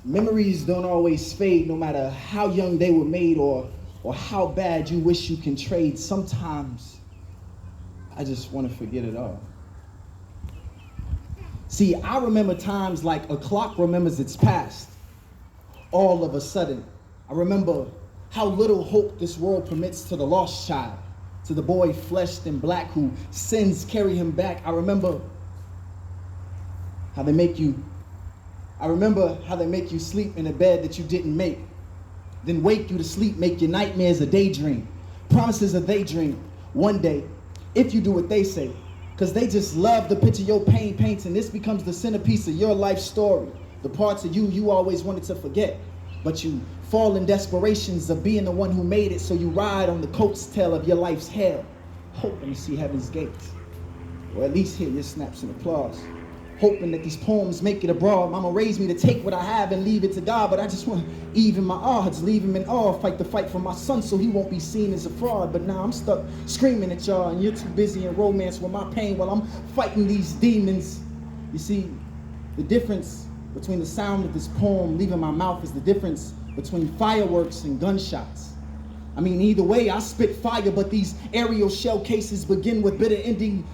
Memories don't always fade, no matter how young they were made or how bad you wish you can trade. Sometimes I just want to forget it all. See, I remember times like a clock remembers its past. All of a sudden, I remember how little hope this world permits to the lost child, to the boy fleshed and black who sins carry him back. I remember how they make you sleep in a bed that you didn't make, then wake you to sleep, make your nightmares a daydream, promises a daydream. One day, if you do what they say, because they just love the picture your pain paints, and this becomes the centerpiece of your life story, the parts of you always wanted to forget, but you fall in desperations of being the one who made it, so you ride on the coat's tail of your life's hell, hoping to see heaven's gates, or at least hear your snaps and applause. Hoping that these poems make it abroad. Mama raised me to take what I have and leave it to God, but I just want to even my odds, leave him in awe, fight the fight for my son so he won't be seen as a fraud. But now I'm stuck screaming at y'all, and you're too busy in romance with my pain while I'm fighting these demons. You see, the difference between the sound of this poem leaving my mouth is the difference between fireworks and gunshots. I mean, either way, I spit fire, but these aerial shell cases begin with bitter endings.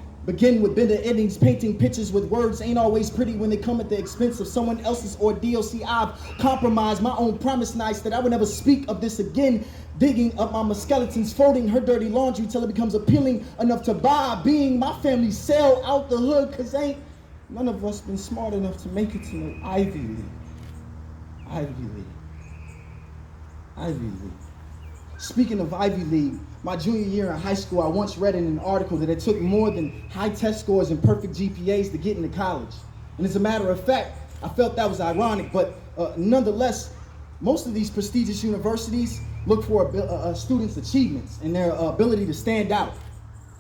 Painting pictures with words ain't always pretty when they come at the expense of someone else's ordeal. See, I've compromised my own promise nights that I would never speak of this again. Digging up my skeletons, folding her dirty laundry till it becomes appealing enough to buy. Being my family's cell out the hood, cause ain't none of us been smart enough to make it to no Ivy League. Ivy League. Speaking of Ivy League, my junior year in high school, I once read in an article that it took more than high test scores and perfect GPAs to get into college. And as a matter of fact, I felt that was ironic, but nonetheless, most of these prestigious universities look for students' achievements and their ability to stand out,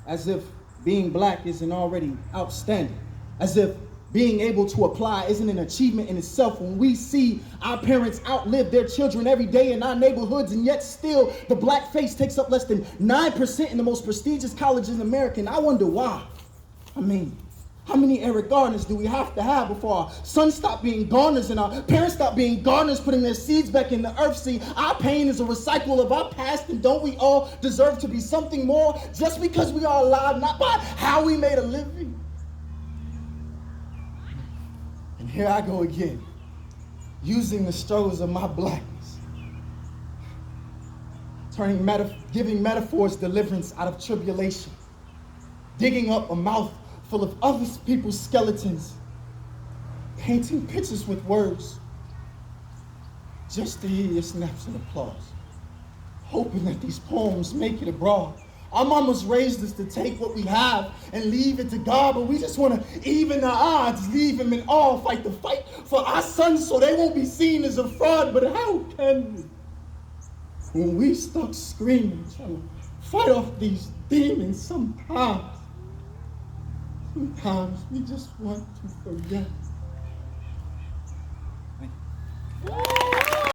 as if being black isn't already outstanding, as if being able to apply isn't an achievement in itself. When we see our parents outlive their children every day in our neighborhoods, and yet still the black face takes up less than 9% in the most prestigious colleges in America, and I wonder why. I mean, how many Eric Garners do we have to have before our sons stop being gardeners and our parents stop being gardeners, putting their seeds back in the earth? See, our pain is a recycle of our past, and don't we all deserve to be something more just because we are alive, not by how we made a living? And here I go again, using the struggles of my blackness, giving metaphors deliverance out of tribulation, digging up a mouth full of other people's skeletons, painting pictures with words, just to hear your snaps and applause, hoping that these poems make it abroad. Our mamas raised us to take what we have and leave it to God, but we just want to even the odds, leave him in awe, fight the fight for our sons so they won't be seen as a fraud. But how can we, when we stuck screaming, trying to fight off these demons, sometimes we just want to forget. Thank you.